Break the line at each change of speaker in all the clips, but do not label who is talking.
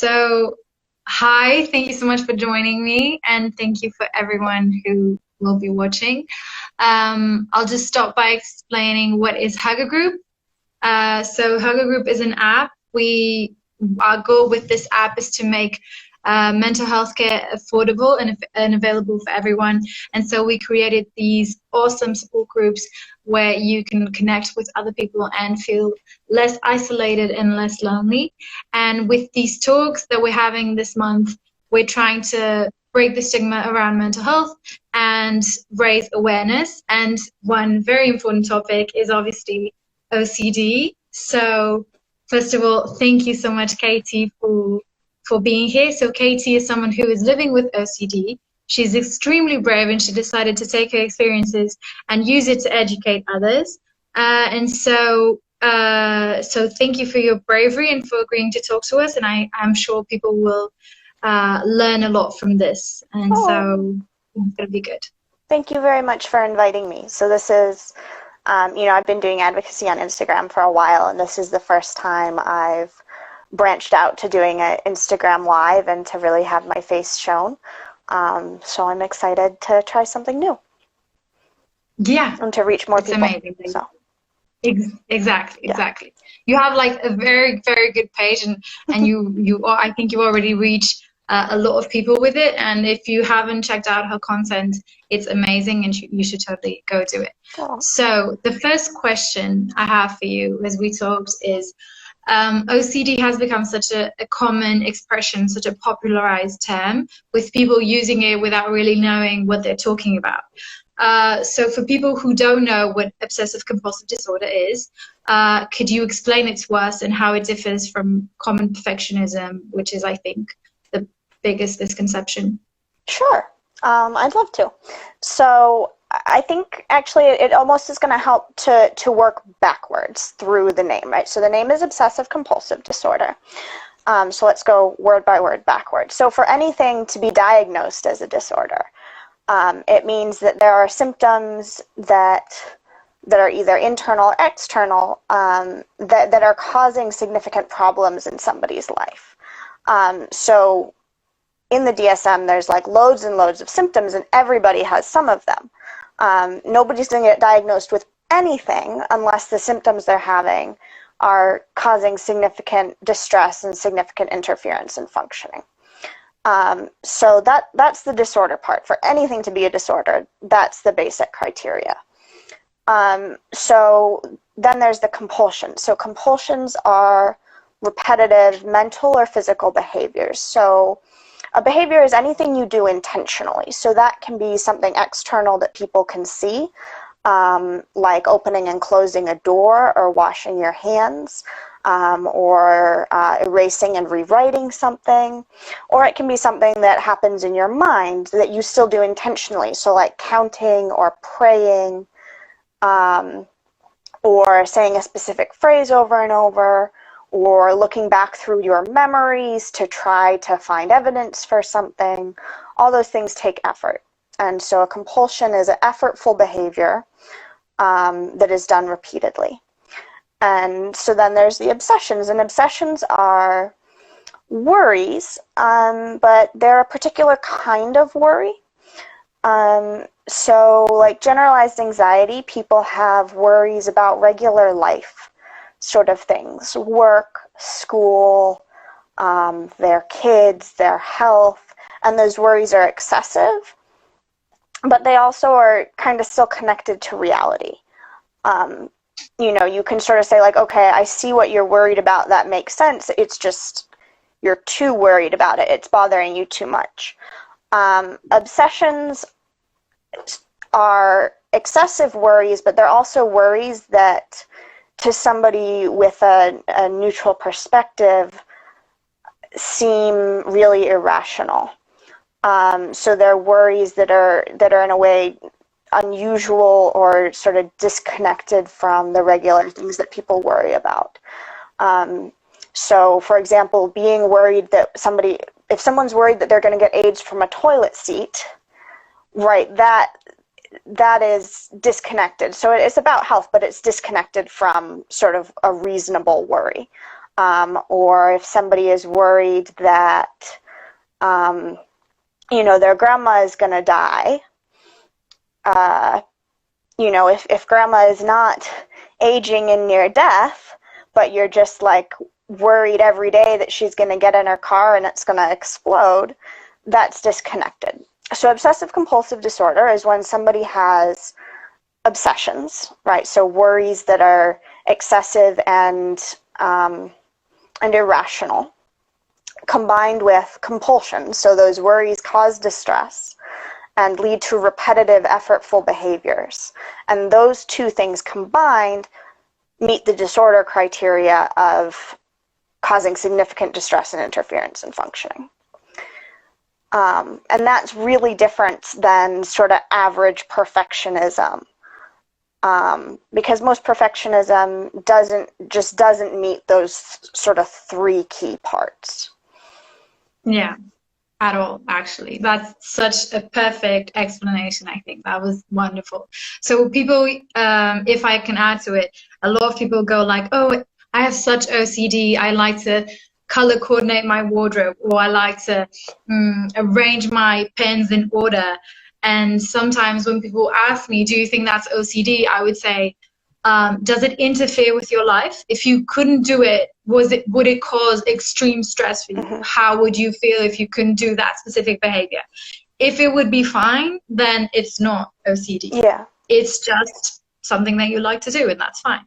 So, hi, thank you so much for joining me, and thank you for everyone who will be watching. I'll just start by explaining what is Hugger Group. So Hugger Group is an app. Our goal with this app is to make mental health care affordable and available for everyone. And so we created these awesome support groups where you can connect with other people and feel less isolated and less lonely. And with these talks that we're having this month, we're trying to break the stigma around mental health and raise awareness. And one very important topic is obviously OCD. So first of all, thank you so much, Katie, for being here. So Katie is someone who is living with OCD. She's extremely brave, and she decided to take her experiences and use it to educate others. So thank you for your bravery and for agreeing to talk to us. And I'm sure people will learn a lot from this. And so it's going to be good.
Thank you very much for inviting me. So this is, I've been doing advocacy on Instagram for a while, and this is the first time I've branched out to doing an Instagram Live and to really have my face shown. So I'm excited to try something new.
Yeah.
And to reach more people.
It's amazing.
So.
Exactly. You have like a very, very good page, and I think you already reach a lot of people with it. And if you haven't checked out her content, it's amazing, and you should totally go do it.
Oh.
So the first question I have for you, as we talked, is OCD has become such a common expression, such a popularized term, with people using it without really knowing what they're talking about. So for people who don't know what obsessive compulsive disorder is, could you explain it to us and how it differs from common perfectionism, which is, I think, the biggest misconception?
Sure. I'd love to. So I think actually it almost is going to help to work backwards through the name, right? So the name is obsessive compulsive disorder. So let's go word by word backwards. So for anything to be diagnosed as a disorder, it means that there are symptoms that are either internal or external that are causing significant problems in somebody's life. So in the DSM, there's like loads and loads of symptoms, and everybody has some of them. Nobody's going to get diagnosed with anything unless the symptoms they're having are causing significant distress and significant interference in functioning. So that's the disorder part. For anything to be a disorder, that's the basic criteria. So then there's the compulsion. So compulsions are repetitive mental or physical behaviors. So a behavior is anything you do intentionally. So that can be something external that people can see, like opening and closing a door, or washing your hands, or erasing and rewriting something. Or it can be something that happens in your mind that you still do intentionally. So like counting or praying, or saying a specific phrase over and over, or looking back through your memories to try to find evidence for something. All those things take effort. And so a compulsion is an effortful behavior that is done repeatedly. And so then there's the obsessions, and obsessions are worries, but they're a particular kind of worry. So like generalized anxiety, people have worries about regular life sort of things, work, school, their kids, their health, and those worries are excessive, but they also are kind of still connected to reality. You can sort of say like, okay, I see what you're worried about, that makes sense, it's just you're too worried about it, it's bothering you too much. Obsessions are excessive worries, but they're also worries that to somebody with a neutral perspective seem really irrational. So they're worries that are in a way unusual or sort of disconnected from the regular things that people worry about. So for example, being worried that if someone's worried that they're going to get AIDS from a toilet seat, right, that is disconnected. So it's about health, but it's disconnected from sort of a reasonable worry. or if somebody is worried that, their grandma is going to die, if grandma is not aging and near death, but you're just like worried every day that she's going to get in her car and it's going to explode, that's disconnected. So obsessive compulsive disorder is when somebody has obsessions, right? So worries that are excessive and irrational, combined with compulsion. So those worries cause distress and lead to repetitive, effortful behaviors. And those two things combined meet the disorder criteria of causing significant distress and interference in functioning. And that's really different than sort of average perfectionism, because most perfectionism doesn't meet those sort of three key parts.
Yeah, at all, actually. That's such a perfect explanation. I think that was wonderful. So people, if I can add to it, a lot of people go like, oh, I have such OCD. I like to color coordinate my wardrobe, or I like to arrange my pens in order. And sometimes when people ask me, do you think that's OCD? I would say, does it interfere with your life? If you couldn't do it, would it cause extreme stress for you?
Mm-hmm.
How would you feel if you couldn't do that specific behavior? If it would be fine, then it's not OCD.
Yeah.
It's just something that you like to do, and that's fine.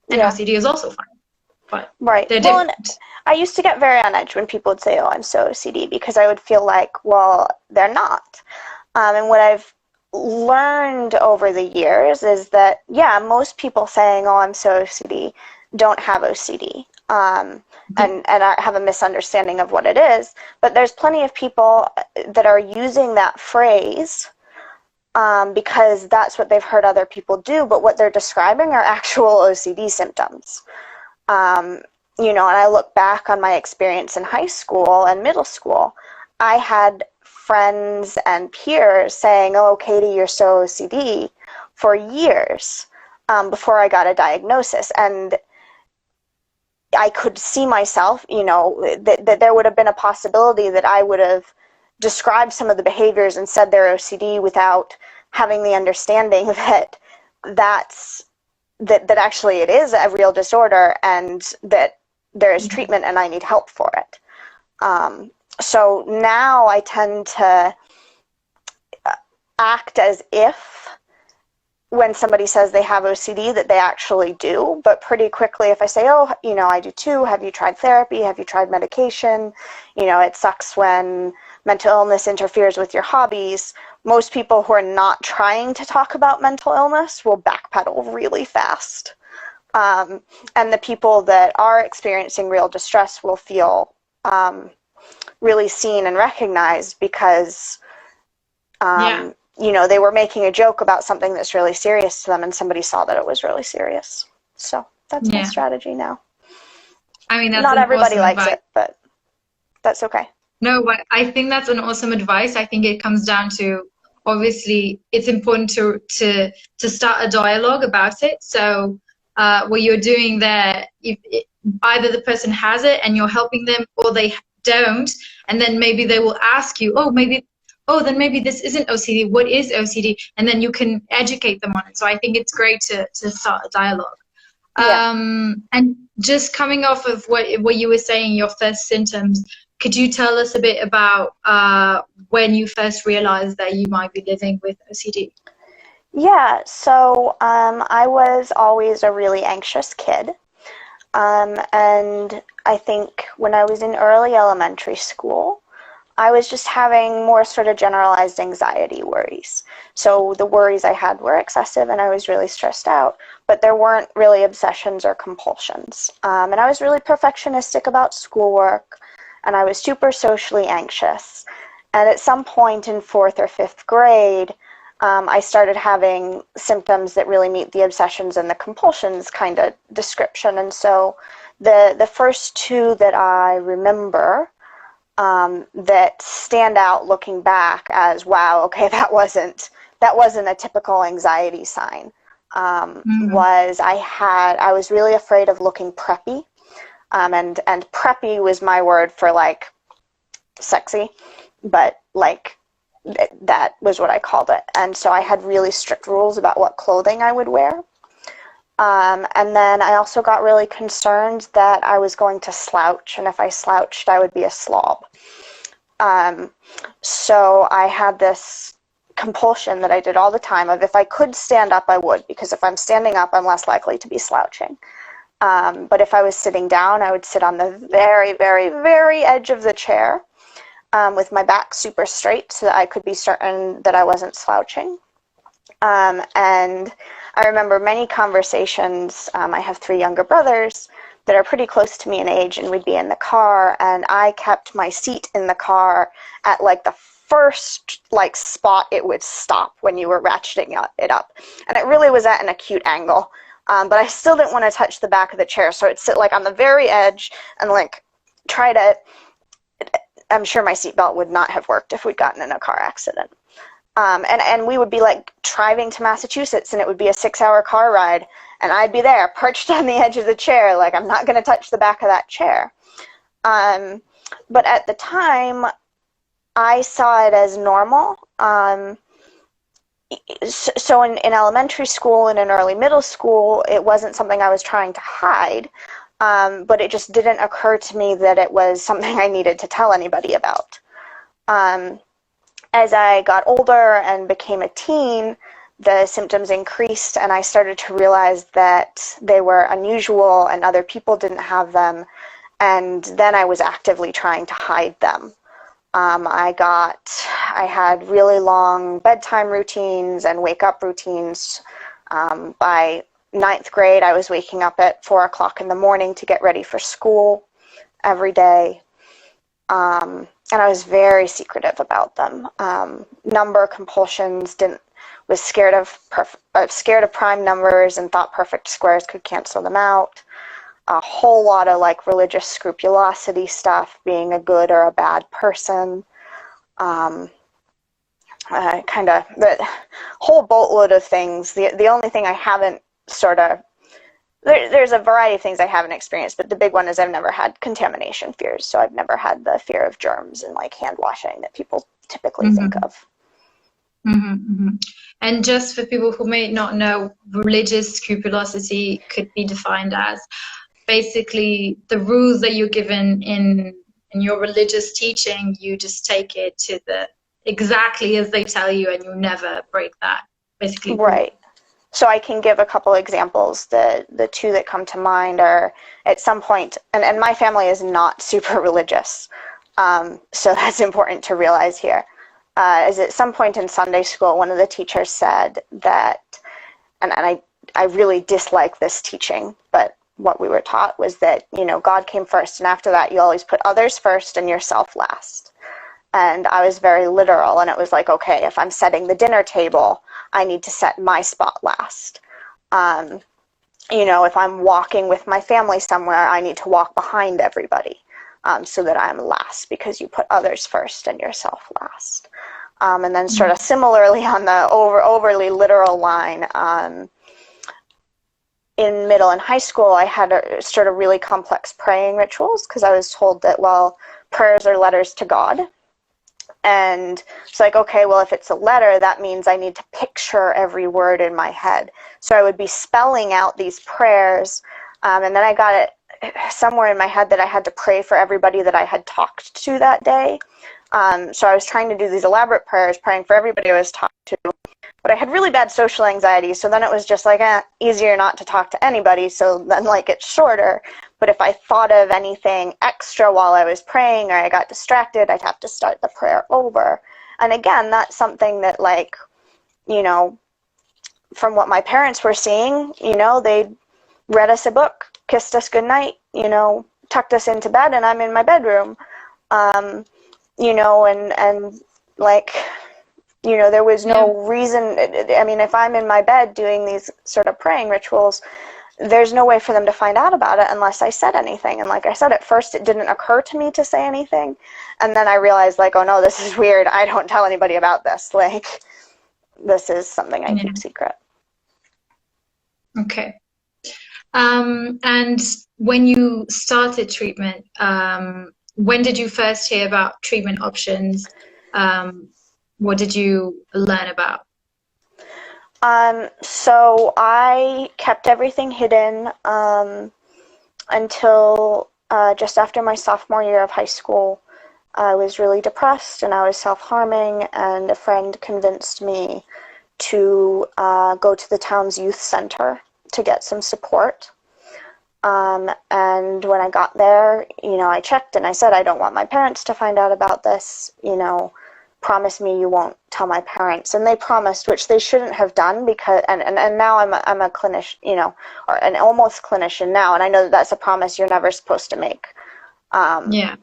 And
Yeah.
OCD is also fine, but
right.
they're
Well,
different.
and I used to get very on edge when people would say, oh, I'm so OCD, because I would feel like, well, they're not. And what I've learned over the years is that, yeah, most people saying, oh, I'm so OCD, don't have OCD, and have a misunderstanding of what it is. But there's plenty of people that are using that phrase because that's what they've heard other people do, but what they're describing are actual OCD symptoms. And I look back on my experience in high school and middle school. I had friends and peers saying, oh, Katie, you're so OCD, for years before I got a diagnosis. And I could see myself, that there would have been a possibility that I would have described some of the behaviors and said they're OCD without having the understanding that actually it is a real disorder and that there is treatment and I need help for it. So now I tend to act as if when somebody says they have OCD that they actually do, but pretty quickly if I say, oh, I do too, have you tried therapy? Have you tried medication? It sucks when mental illness interferes with your hobbies. Most people who are not trying to talk about mental illness will backpedal really fast. And the people that are experiencing real distress will feel really seen and recognized because, they were making a joke about something that's really serious to them and somebody saw that it was really serious. So that's my strategy now.
I mean, that's
not everybody
awesome
likes
advice.
it, but that's okay.
No, but I think that's an awesome advice. I think it comes down to, obviously, it's important to start a dialogue about it. So what you're doing there, either the person has it and you're helping them, or they don't, and then maybe they will ask you, then maybe this isn't OCD. What is OCD? And then you can educate them on it. So I think it's great to start a dialogue.
Yeah.
And just coming off of what you were saying, your first symptoms, could you tell us a bit about when you first realized that you might be living with OCD?
Yeah, so I was always a really anxious kid. And I think when I was in early elementary school, I was just having more sort of generalized anxiety worries. So the worries I had were excessive and I was really stressed out, but there weren't really obsessions or compulsions. And I was really perfectionistic about schoolwork, and I was super socially anxious. And at some point in 4th or 5th grade, I started having symptoms that really meet the obsessions and the compulsions kind of description. And so the first two that I remember that stand out looking back as, wow, okay, that wasn't a typical anxiety sign, was I was really afraid of looking preppy. And preppy was my word for like sexy, but like that was what I called it. And so I had really strict rules about what clothing I would wear. And then I also got really concerned that I was going to slouch, and if I slouched, I would be a slob. So I had this compulsion that I did all the time of if I could stand up, I would, because if I'm standing up, I'm less likely to be slouching. But if I was sitting down, I would sit on the very, very, very edge of the chair with my back super straight so that I could be certain that I wasn't slouching. And I remember many conversations. I have 3 younger brothers that are pretty close to me in age, and we'd be in the car, and I kept my seat in the car at like the first like spot it would stop when you were ratcheting it up. And it really was at an acute angle. But I still didn't want to touch the back of the chair, so I'd sit like on the very edge and like try to, I'm sure my seatbelt would not have worked if we'd gotten in a car accident. And we would be like driving to Massachusetts, and it would be a 6-hour car ride, and I'd be there perched on the edge of the chair, like I'm not going to touch the back of that chair. But at the time, I saw it as normal. So in elementary school and in early middle school, it wasn't something I was trying to hide, but it just didn't occur to me that it was something I needed to tell anybody about. As I got older and became a teen, the symptoms increased, and I started to realize that they were unusual and other people didn't have them, and then I was actively trying to hide them. I had really long bedtime routines and wake-up routines. By 9th grade, I was waking up at 4 o'clock in the morning to get ready for school every day. And I was very secretive about them. Number compulsions, was scared of prime numbers and thought perfect squares could cancel them out. A whole lot of like religious scrupulosity stuff, being a good or a bad person. Kind of the whole boatload of things. The only thing I haven't sort of, there's a variety of things I haven't experienced, but the big one is I've never had contamination fears. So I've never had the fear of germs and like hand washing that people typically think of.
And just for people who may not know, religious scrupulosity could be defined as basically the rules that you're given in your religious teaching, you just take it to the exactly as they tell you, and you never break that, basically.
Right. So I can give a couple examples. The 2 that come to mind are at some point, and my family is not super religious, so that's important to realize here. Is at some point in Sunday school, one of the teachers said that, and I really dislike this teaching, but what we were taught was that, God came first, and after that you always put others first and yourself last. And I was very literal, and it was like, okay, if I'm setting the dinner table, I need to set my spot last. If I'm walking with my family somewhere, I need to walk behind everybody so that I'm last, because you put others first and yourself last. And then sort of similarly on the overly literal line, in middle and high school, I had a sort of really complex praying rituals because I was told that, well, prayers are letters to God. And it's like, okay, well, if it's a letter, that means I need to picture every word in my head. So I would be spelling out these prayers, and then I got it somewhere in my head that I had to pray for everybody that I had talked to that day. So I was trying to do these elaborate prayers, praying for everybody I was talking to. But I had really bad social anxiety, so then it was just like, easier not to talk to anybody, so then like it's shorter. But if I thought of anything extra while I was praying or I got distracted, I'd have to start the prayer over. And again, that's something that like, from what my parents were seeing, they read us a book, kissed us goodnight, tucked us into bed, and I'm in my bedroom. And like, there was no reason. I mean, if I'm in my bed doing these sort of praying rituals, there's no way for them to find out about it unless I said anything. And like I said, at first it didn't occur to me to say anything. And then I realized like, oh no, this is weird. I don't tell anybody about this. Like, this is something I keep secret.
Okay. And when you started treatment, when did you first hear about treatment options? What did you learn about?
So I kept everything hidden until just after my sophomore year of high school. I was really depressed and I was self-harming, and a friend convinced me to go to the town's youth center to get some support. And when I got there, I checked and I said, I don't want my parents to find out about this, promise me you won't tell my parents. And they promised, which they shouldn't have done, because, and now I'm a clinician, or an almost clinician now, and I know that that's a promise you're never supposed to make.
Yeah,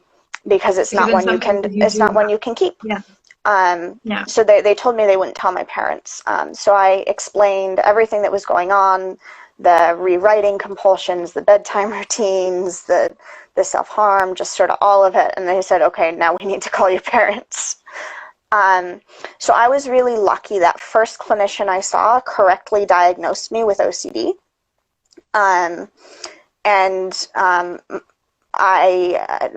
Because it's
because
not
in
one
some cases you
it's
do
not one
have.
you can keep.
Yeah, yeah,
So they told me they wouldn't tell my parents. So I explained everything that was going on, the rewriting compulsions, the bedtime routines, the self-harm, just sort of all of it. And they said, okay, now we need to call your parents. So I was really lucky that first clinician I saw correctly diagnosed me with OCD. And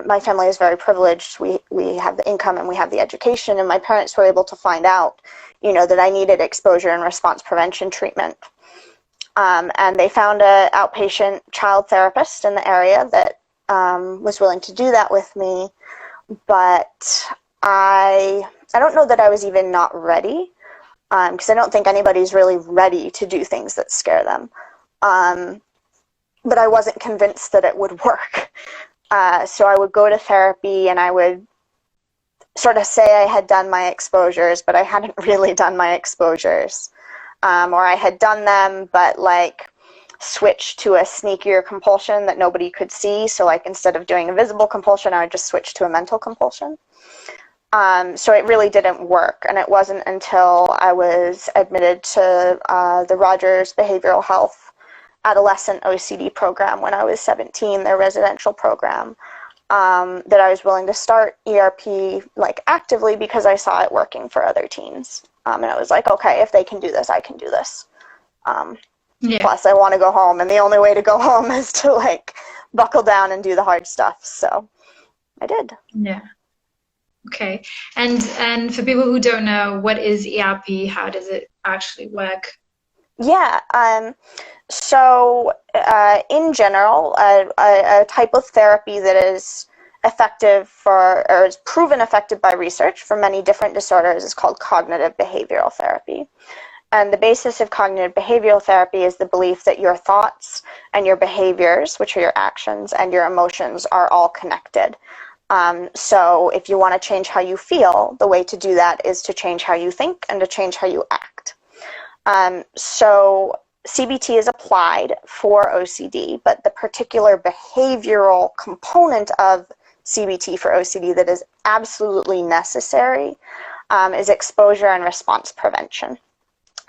my family is very privileged. We have the income and we have the education, and my parents were able to find out, that I needed exposure and response prevention treatment. And they found an outpatient child therapist in the area that was willing to do that with me. But I don't know that I was even not ready, because I don't think anybody's really ready to do things that scare them. But I wasn't convinced that it would work. So I would go to therapy and I would sort of say I had done my exposures, but I hadn't really done my exposures. Or I had done them, but switched to a sneakier compulsion that nobody could see. So instead of doing a visible compulsion, I would just switch to a mental compulsion. So it really didn't work. And it wasn't until I was admitted to the Rogers Behavioral Health adolescent OCD program when I was 17, their residential program, that I was willing to start ERP actively, because I saw it working for other teens. And I was like, okay, if they can do this, I can do this.
yeah,
Plus, I want to go home, and the only way to go home is to buckle down and do the hard stuff. So I did.
yeah. Okay. And for people who don't know, what is ERP? How does it actually work?
Yeah. So in general, a type of therapy that is effective or is proven effective by research for many different disorders is called cognitive behavioral therapy. And the basis of cognitive behavioral therapy is the belief that your thoughts and your behaviors, which are your actions, and your emotions are all connected. So if you want to change how you feel, the way to do that is to change how you think and to change how you act. So CBT is applied for OCD, but the particular behavioral component of CBT for OCD that is absolutely necessary is exposure and response prevention.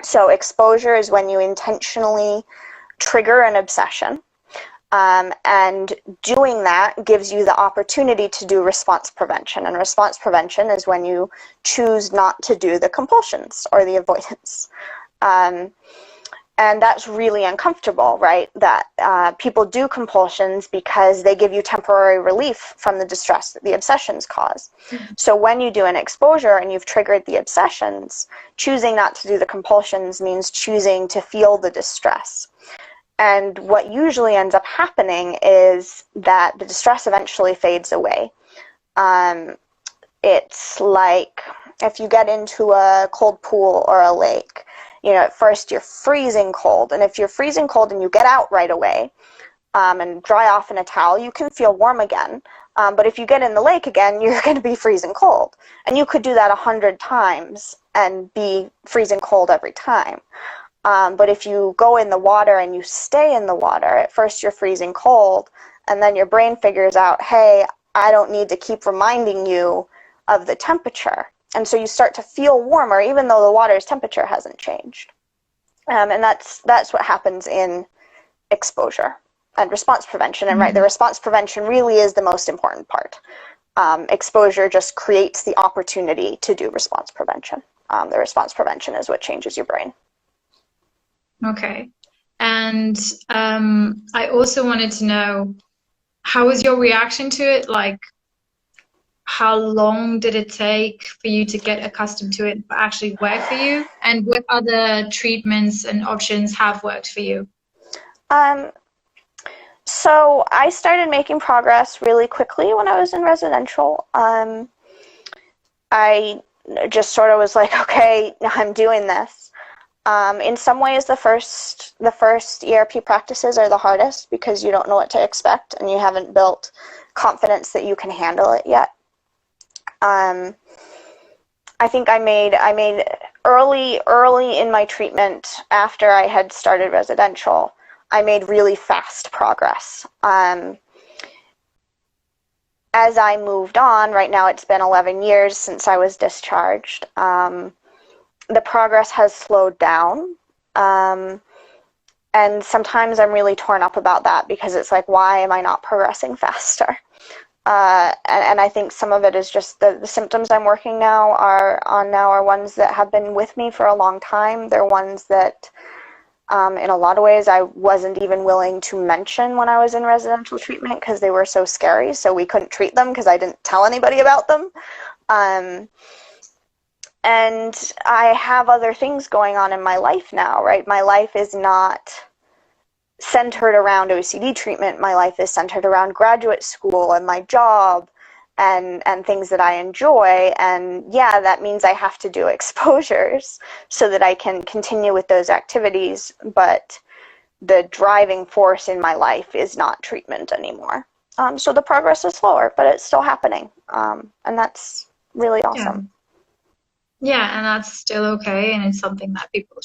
So exposure is when you intentionally trigger an obsession, and doing that gives you the opportunity to do response prevention. And response prevention is when you choose not to do the compulsions or the avoidance. And that's really uncomfortable, right? That people do compulsions because they give you temporary relief from the distress that the obsessions cause. Mm-hmm. So when you do an exposure and you've triggered the obsessions, choosing not to do the compulsions means choosing to feel the distress. And what usually ends up happening is that the distress eventually fades away. It's like if you get into a cold pool or a lake, at first you're freezing cold. And if you're freezing cold and you get out right away and dry off in a towel, you can feel warm again. But if you get in the lake again, you're going to be freezing cold. And you could do that 100 times and be freezing cold every time. But if you go in the water and you stay in the water, at first you're freezing cold, and then your brain figures out, hey, I don't need to keep reminding you of the temperature. And so you start to feel warmer even though the water's temperature hasn't changed. And that's what happens in exposure and response prevention. And right, the response prevention really is the most important part. Exposure just creates the opportunity to do response prevention. The response prevention is what changes your brain.
Okay. And I also wanted to know, how was your reaction to it? Like, how long did it take for you to get accustomed to it, but actually work for you? And what other treatments and options have worked for you?
Um, so I started making progress really quickly when I was in residential. I just sort of was like, okay, I'm doing this. In some ways, the first ERP practices are the hardest because you don't know what to expect and you haven't built confidence that you can handle it yet. Um, I think I made early in my treatment after I had started residential. I made really fast progress. As I moved on, right now it's been 11 years since I was discharged. The progress has slowed down. And sometimes I'm really torn up about that because it's like, why am I not progressing faster? And I think some of it is just the symptoms I'm working now are ones that have been with me for a long time. They're ones that, in a lot of ways, I wasn't even willing to mention when I was in residential treatment because they were so scary. So we couldn't treat them because I didn't tell anybody about them. And I have other things going on in my life now, right? My life is not centered around OCD treatment. My life is centered around graduate school and my job and things that I enjoy. And yeah, that means I have to do exposures so that I can continue with those activities. But the driving force in my life is not treatment anymore. So the progress is slower, but it's still happening. And that's really
Yeah.
awesome.
Yeah, and that's still okay, and it's something that people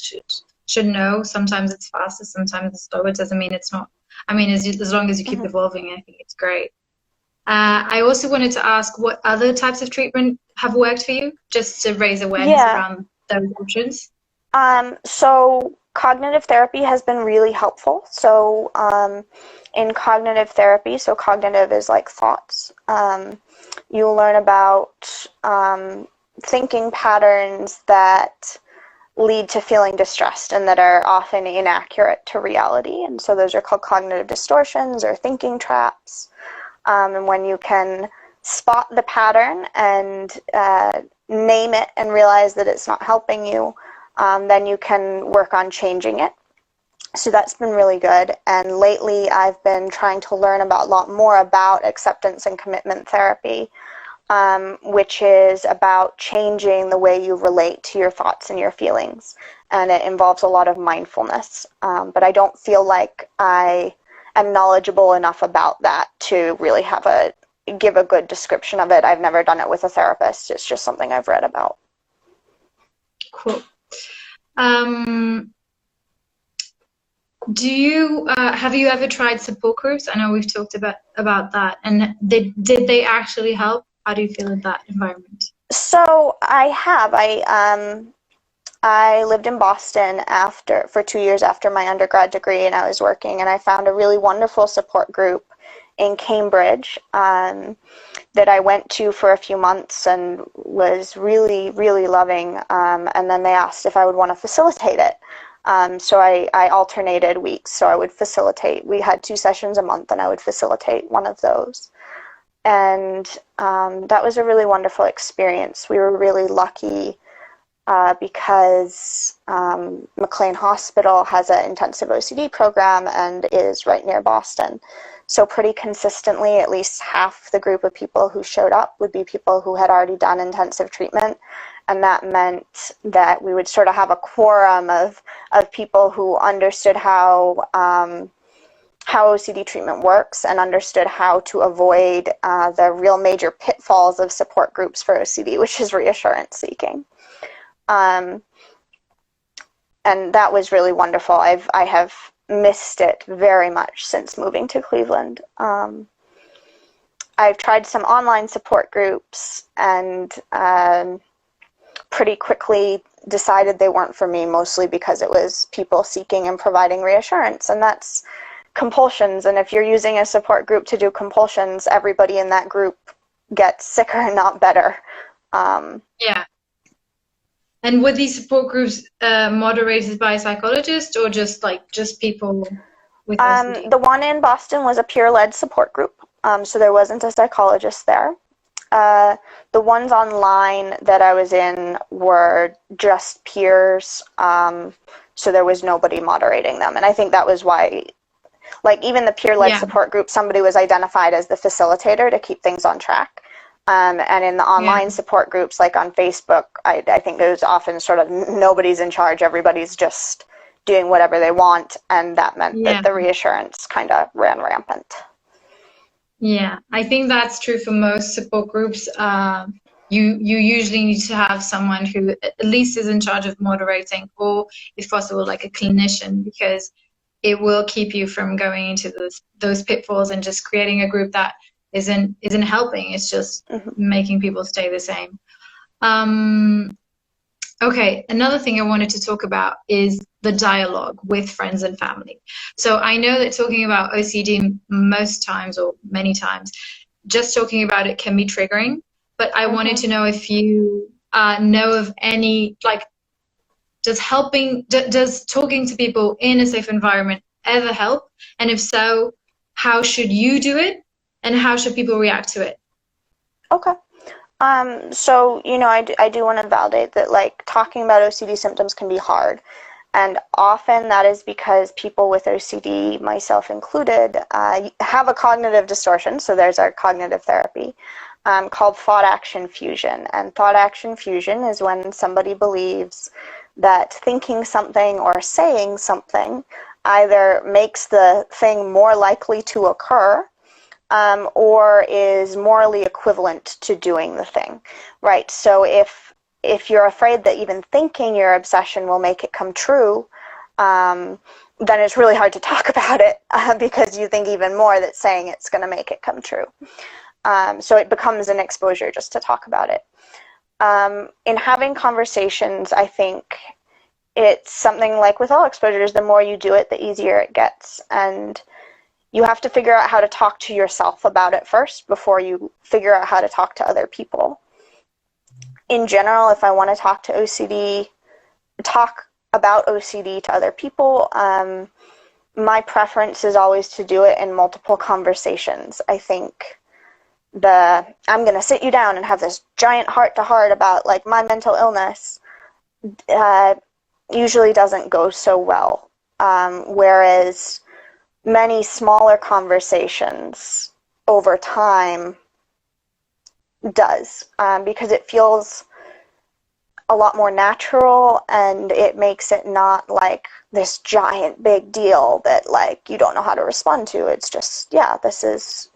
should know. Sometimes it's faster, sometimes it's slower. It doesn't mean it's not. I mean, as long as you keep
Mm-hmm.
evolving, I think it's great. I also wanted to ask what other types of treatment have worked for you, just to raise awareness
Yeah.
around those options.
So cognitive therapy has been really helpful. So in cognitive therapy, so cognitive is like thoughts. You learn about thinking patterns that lead to feeling distressed and that are often inaccurate to reality. And so those are called cognitive distortions or thinking traps. And when you can spot the pattern and name it and realize that it's not helping you, then you can work on changing it. So that's been really good. And lately, I've been trying to learn about a lot more about acceptance and commitment therapy, which is about changing the way you relate to your thoughts and your feelings. And it involves a lot of mindfulness. But I don't feel like I am knowledgeable enough about that to really give a good description of it. I've never done it with a therapist. It's just something I've read about.
Cool. Um, do you have you ever tried support groups? I know we've talked about that, and did they actually help? How do you feel in that environment?
So I have. I lived in Boston for 2 years after my undergrad degree, and I was working, and I found a really wonderful support group in Cambridge that I went to for a few months and was really, really loving. And then they asked if I would want to facilitate it. So I alternated weeks. So I would facilitate. We had 2 sessions a month, and I would facilitate one of those. And that was a really wonderful experience. We were really lucky because McLean Hospital has an intensive OCD program and is right near Boston. So pretty consistently, at least half the group of people who showed up would be people who had already done intensive treatment. And that meant that we would sort of have a quorum of people who understood how OCD treatment works and understood how to avoid the real major pitfalls of support groups for OCD, which is reassurance seeking. And that was really wonderful. I have missed it very much since moving to Cleveland. I've tried some online support groups and pretty quickly decided they weren't for me, mostly because it was people seeking and providing reassurance, and that's compulsions. And if you're using a support group to do compulsions, everybody in that group gets sicker, not better.
Yeah. And were these support groups moderated by a psychologist or just people with OCD?
The one in Boston was a peer-led support group, so there wasn't a psychologist there. The ones online that I was in were just peers, so there was nobody moderating them. And I think that was why, like, even the peer-led
Yeah,
support group, somebody was identified as the facilitator to keep things on track. And in the
yeah,
online support groups, like on Facebook, I think there's often sort of nobody's in charge, everybody's just doing whatever they want, and that meant
yeah.
that the reassurance kind of ran rampant.
Yeah, I think that's true for most support groups. You usually need to have someone who at least is in charge of moderating, or if possible, like a clinician, because it will keep you from going into those pitfalls and just creating a group that isn't helping. It's just
Mm-hmm.
making people stay the same. Um, Okay, another thing I wanted to talk about is the dialogue with friends and family. So I know that talking about OCD most times or many times, just talking about it can be triggering, but I wanted
Mm-hmm.
to know if you know of any, like, does talking to people in a safe environment ever help? And if so, how should you do it? And how should people react to it?
Okay. So, I do want to validate that, like, talking about OCD symptoms can be hard. And often that is because people with OCD, myself included, have a cognitive distortion. So there's our cognitive therapy called thought action fusion. And thought action fusion is when somebody believes that thinking something or saying something either makes the thing more likely to occur, or is morally equivalent to doing the thing, right? So if you're afraid that even thinking your obsession will make it come true, then it's really hard to talk about it because you think even more that saying it's going to make it come true. So it becomes an exposure just to talk about it. In having conversations, I think it's something like with all exposures, the more you do it, the easier it gets. And you have to figure out how to talk to yourself about it first before you figure out how to talk to other people. In general, if I want to talk about OCD to other people, my preference is always to do it in multiple conversations. I think I'm going to sit you down and have this giant heart-to-heart about, like, my mental illness usually doesn't go so well. Whereas many smaller conversations over time does, because it feels a lot more natural, and it makes it not like this giant big deal that, like, you don't know how to respond to. It's just, yeah, this is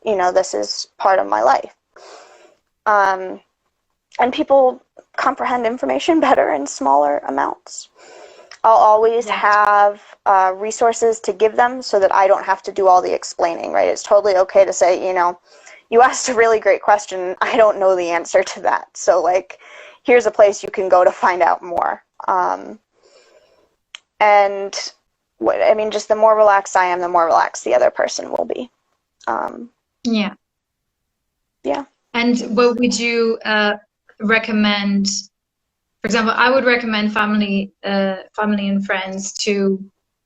part of my life. And people comprehend information better in smaller amounts. I'll always
Yeah.
have resources to give them so that I don't have to do all the explaining, right? It's totally okay to say, you asked a really great question. I don't know the answer to that. So, like, here's a place you can go to find out more. And just the more relaxed I am, the more relaxed the other person will be.
Yeah.
Yeah.
And what would you recommend? For example, I would recommend family and friends to,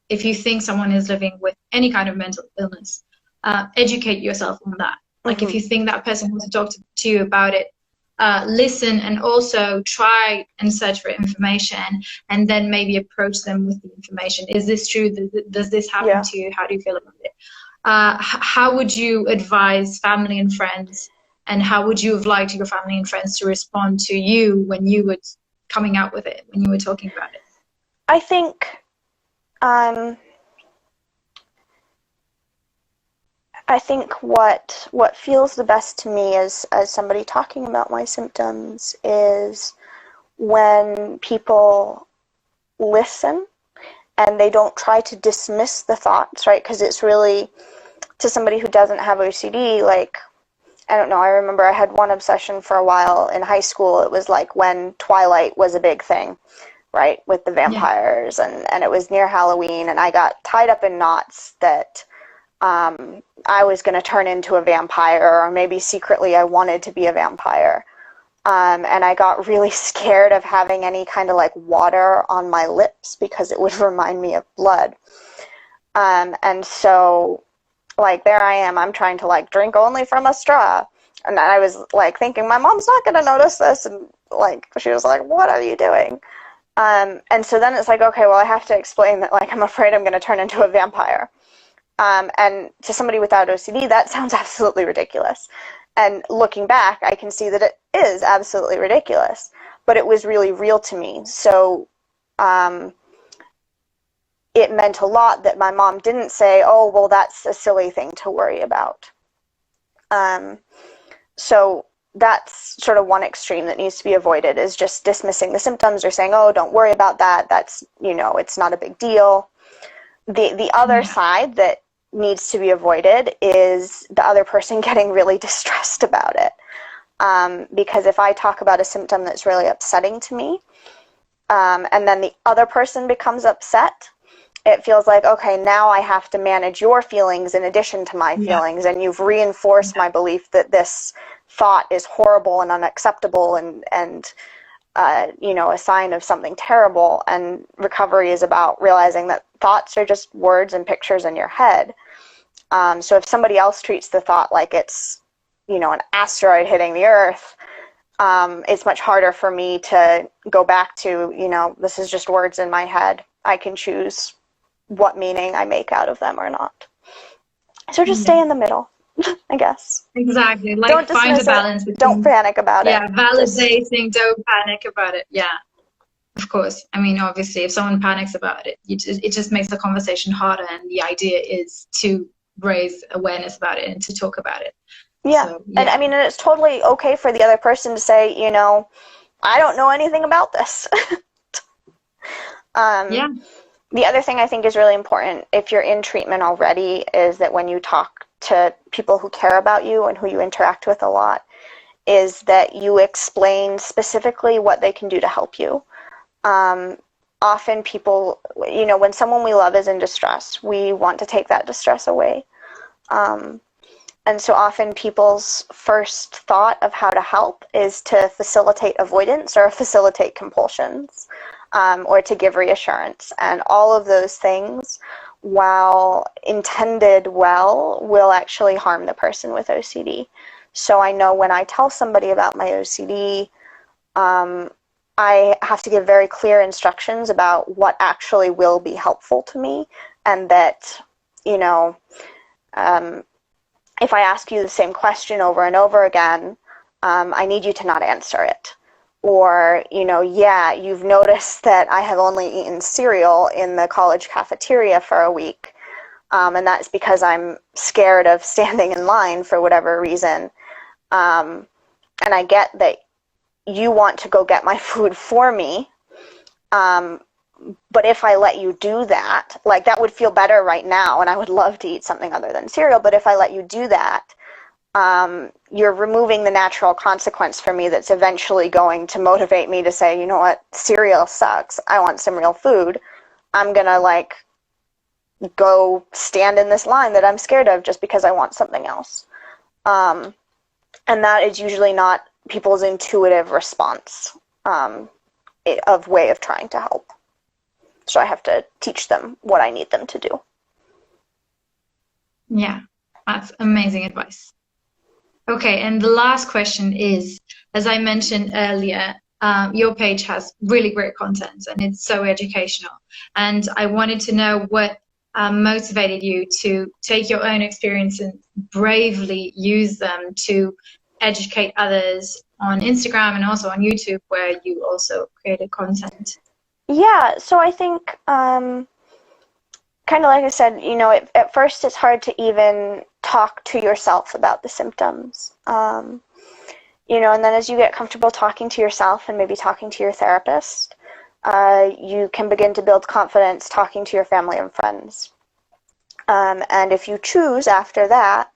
if you think someone is living with any kind of mental illness, educate yourself on that. Like, if
Mm-hmm.
you think that person wants to talk to you about it, listen, and also try and search for information, and then maybe approach them with the information. Is this true? Does this happen
Yeah.
to you? How do you feel about it? How would you advise family and friends, and how would you have liked your family and friends to respond to you when you were coming out with it, when you were talking about it?
I think what feels the best to me as somebody talking about my symptoms is when people listen and they don't try to dismiss the thoughts, right? Because it's really, to somebody who doesn't have OCD, like, I don't know, I remember I had one obsession for a while in high school. It was like when Twilight was a big thing, right, with the
Yeah,
vampires, and it was near Halloween, and I got tied up in knots that I was going to turn into a vampire, or maybe secretly I wanted to be a vampire. And I got really scared of having any kind of like water on my lips because it would remind me of blood. And so like there I am, I'm trying to like drink only from a straw. And I was like thinking my mom's not going to notice this. And like she was like, what are you doing? And so then it's like, okay, well, I have to explain that like I'm afraid I'm going to turn into a vampire. And to somebody without OCD, that sounds absolutely ridiculous. And looking back, I can see that it is absolutely ridiculous, but it was really real to me. So it meant a lot that my mom didn't say, oh, well, that's a silly thing to worry about. So that's sort of one extreme that needs to be avoided, is just dismissing the symptoms or saying, oh, don't worry about that. That's, it's not a big deal. The other side that needs to be avoided is the other person getting really distressed about it. Because if I talk about a symptom that's really upsetting to me, and then the other person becomes upset, it feels like, okay, now I have to manage your feelings in addition to my feelings, and you've reinforced my belief that this thought is horrible and unacceptable and a sign of something terrible. And recovery is about realizing that thoughts are just words and pictures in your head. So if somebody else treats the thought like it's, an asteroid hitting the Earth, it's much harder for me to go back to, this is just words in my head. I can choose what meaning I make out of them or not. So just stay in the middle, I guess.
Exactly. Like
don't
find a balance
between, don't panic about it.
Yeah, validating, don't panic about it. Yeah, of course. I mean, obviously, if someone panics about it, it just makes the conversation harder. And the idea is to raise awareness about it and to talk about it.
Yeah. So, and I mean, and it's totally okay for the other person to say, I don't know anything about this.
Yeah.
The other thing I think is really important if you're in treatment already is that when you talk to people who care about you and who you interact with a lot, is that you explain specifically what they can do to help you. Often people, when someone we love is in distress, we want to take that distress away. And so often people's first thought of how to help is to facilitate avoidance or facilitate compulsions, or to give reassurance. And all of those things, while intended well, will actually harm the person with OCD. So I know when I tell somebody about my OCD, I have to give very clear instructions about what actually will be helpful to me, and that, if I ask you the same question over and over again, I need you to not answer it. Or, you've noticed that I have only eaten cereal in the college cafeteria for a week, and that's because I'm scared of standing in line for whatever reason. And I get that you want to go get my food for me, but if I let you do that, like that would feel better right now, and I would love to eat something other than cereal, but if I let you do that, you're removing the natural consequence for me that's eventually going to motivate me to say, you know what, cereal sucks, I want some real food. I'm gonna go stand in this line that I'm scared of just because I want something else. And that is usually not people's intuitive response of way of trying to help. So I have to teach them what I need them to do.
Yeah, that's amazing advice. Okay, and the last question is, as I mentioned earlier, your page has really great content and it's so educational. And I wanted to know what motivated you to take your own experience and bravely use them to educate others on Instagram and also on YouTube, where you also created content.
Yeah, so I think, kind of like I said, at first it's hard to even talk to yourself about the symptoms. And then as you get comfortable talking to yourself and maybe talking to your therapist, you can begin to build confidence talking to your family and friends. And if you choose after that,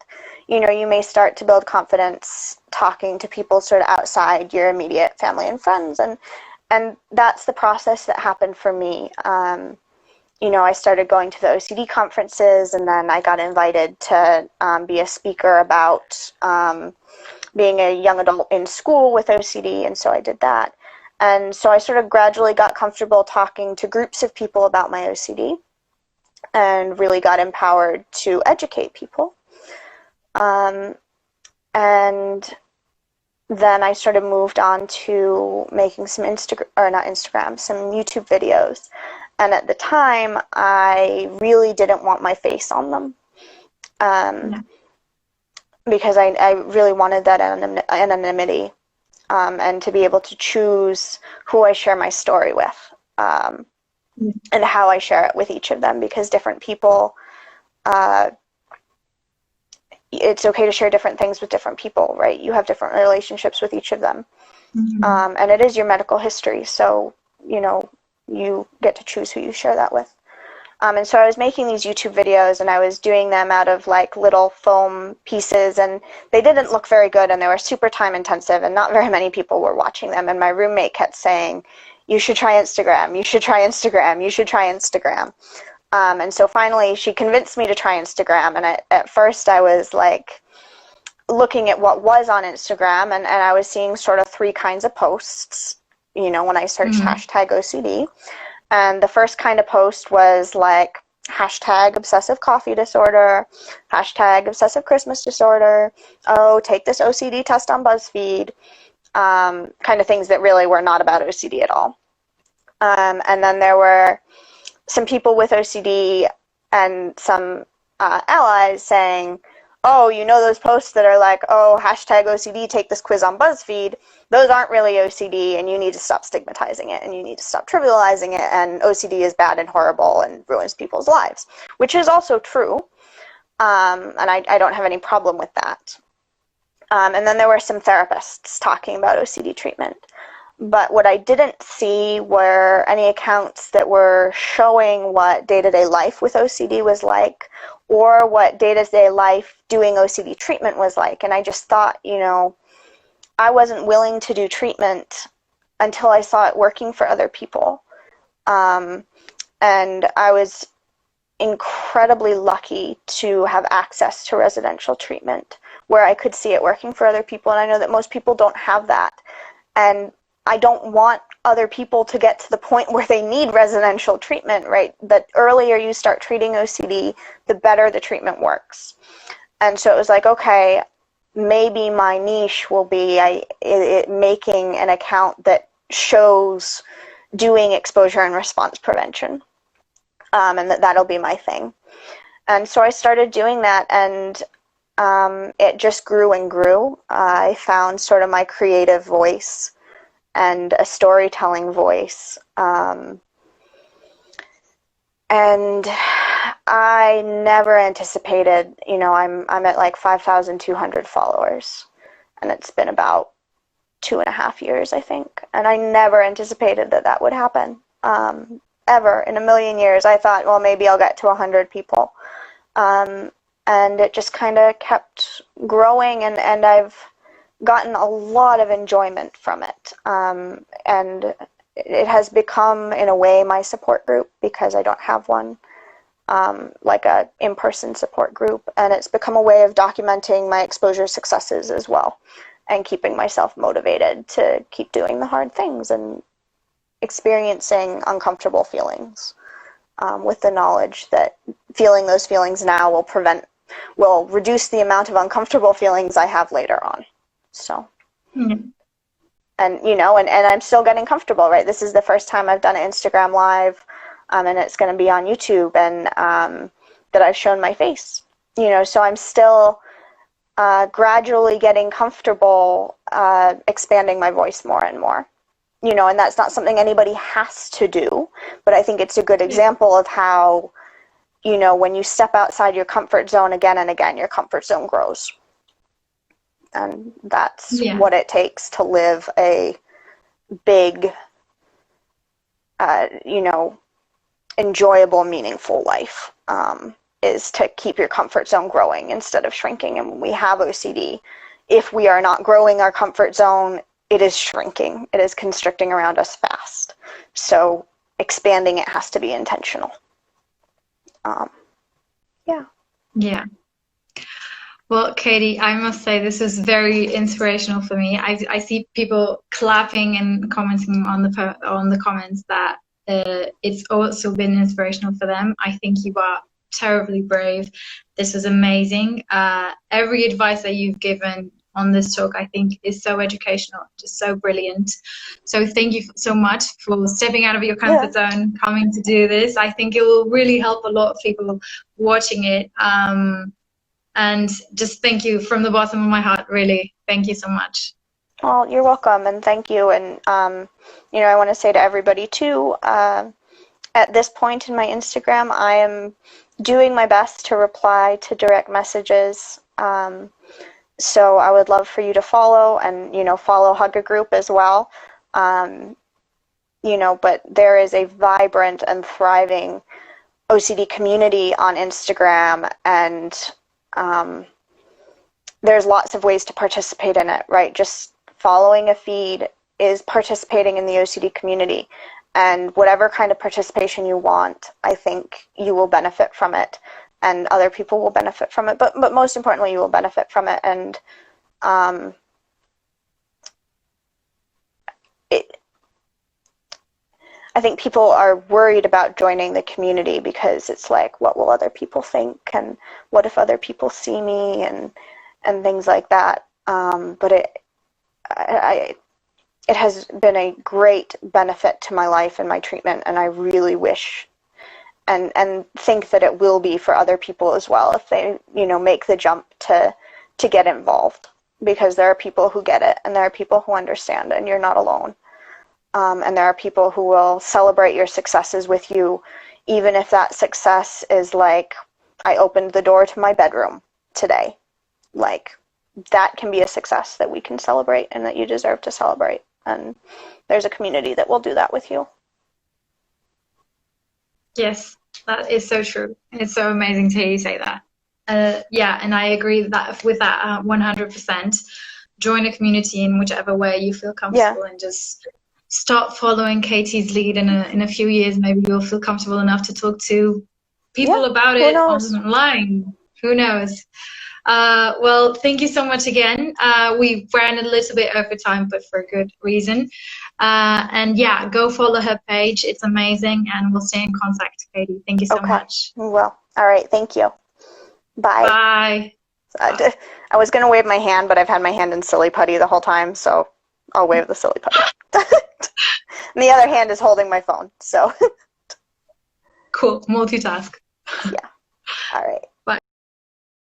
you may start to build confidence talking to people sort of outside your immediate family and friends. And that's the process that happened for me. I started going to the OCD conferences, and then I got invited to be a speaker about being a young adult in school with OCD, and so I did that. And so I sort of gradually got comfortable talking to groups of people about my OCD and really got empowered to educate people. And then I sort of moved on to making some some YouTube videos. And at the time, I really didn't want my face on them. Because I really wanted that anonymity, and to be able to choose who I share my story with, and how I share it with each of them, because different people, it's okay to share different things with different people, right? You have different relationships with each of them. And it is your medical history, so, you get to choose who you share that with. And so I was making these YouTube videos, and I was doing them out of like little foam pieces, and they didn't look very good, and they were super time intensive, and not very many people were watching them. And my roommate kept saying, "You should try Instagram, you should try Instagram, you should try Instagram." And so finally she convinced me to try Instagram. And at first I was like looking at what was on Instagram, and I was seeing sort of three kinds of posts, when I searched hashtag OCD. And the first kind of post was like hashtag obsessive coffee disorder, hashtag obsessive Christmas disorder, oh, take this OCD test on BuzzFeed, kind of things that really were not about OCD at all. And then there were some people with OCD and some allies saying, oh, those posts that are like, oh, hashtag OCD, take this quiz on BuzzFeed, those aren't really OCD, and you need to stop stigmatizing it, and you need to stop trivializing it, and OCD is bad and horrible and ruins people's lives, which is also true, and I don't have any problem with that. And then there were some therapists talking about OCD treatment. But what I didn't see were any accounts that were showing what day-to-day life with OCD was like, or what day-to-day life doing OCD treatment was like. And I just thought, I wasn't willing to do treatment until I saw it working for other people. And I was incredibly lucky to have access to residential treatment where I could see it working for other people. And I know that most people don't have that. And I don't want other people to get to the point where they need residential treatment, right? The earlier you start treating OCD, the better the treatment works. And so it was like, okay, maybe my niche will be making an account that shows doing exposure and response prevention, and that'll be my thing. And so I started doing that, and it just grew and grew. I found sort of my creative voice and a storytelling voice. And I never anticipated, I'm at like 5,200 followers, and it's been about 2.5 years, I think. And I never anticipated that would happen, ever in a million years. I thought, well, maybe I'll get to 100 people. And it just kind of kept growing, and I've gotten a lot of enjoyment from it, and it has become, in a way, my support group, because I don't have one, like a in-person support group, and it's become a way of documenting my exposure successes as well, and keeping myself motivated to keep doing the hard things and experiencing uncomfortable feelings, with the knowledge that feeling those feelings now will reduce the amount of uncomfortable feelings I have later on. So, and I'm still getting comfortable, right? This is the first time I've done an Instagram live, and it's going to be on YouTube, and that I've shown my face, so I'm still gradually getting comfortable expanding my voice more and more, and that's not something anybody has to do, but I think it's a good example of how, when you step outside your comfort zone again and again, your comfort zone grows. And that's what it takes to live a big, enjoyable, meaningful life, is to keep your comfort zone growing instead of shrinking. And when we have OCD, if we are not growing our comfort zone, it is shrinking. It is constricting around us fast. So expanding it has to be intentional. Yeah.
Well, Katie, I must say this is very inspirational for me. I see people clapping and commenting on on the comments that it's also been inspirational for them. I think you are terribly brave. This was amazing. Every advice that you've given on this talk, I think, is so educational, just so brilliant. So thank you so much for stepping out of your
Yeah.
comfort zone, coming to do this. I think it will really help a lot of people watching it. And just thank you from the bottom of my heart, really. Thank you so much.
Well, you're welcome, and thank you. And I want to say to everybody too, at this point in my Instagram, I am doing my best to reply to direct messages. So I would love for you to follow and, follow Hug a Group as well. But there is a vibrant and thriving OCD community on Instagram, and there's lots of ways to participate in it, right? Just following a feed is participating in the OCD community. And whatever kind of participation you want, I think you will benefit from it, and other people will benefit from it. But most importantly, you will benefit from it. And I think people are worried about joining the community because it's like, what will other people think, and what if other people see me, and things like that. But it has been a great benefit to my life and my treatment, and I really wish and think that it will be for other people as well if they, make the jump to get involved, because there are people who get it, and there are people who understand, and you're not alone. And there are people who will celebrate your successes with you, even if that success is like, I opened the door to my bedroom today. Like, that can be a success that we can celebrate and that you deserve to celebrate. And there's a community that will do that with you.
Yes, that is so true. It's so amazing to hear you say that. Yeah, and I agree with that 100%. Join a community in whichever way you feel comfortable, and just start following Katie's lead. In a few years, maybe you'll feel comfortable enough to talk to people about it online. Who knows? Well, thank you so much again. We ran a little bit over time, but for a good reason. And yeah, go follow her page. It's amazing, and we'll stay in contact, Katie. Thank you so much.
Well, all right. Thank you.
Bye.
I was going to wave my hand, but I've had my hand in silly putty the whole time, so I'll wave the silly putty. And the other hand is holding my phone, so.
Cool. Multitask.
Yeah. All right.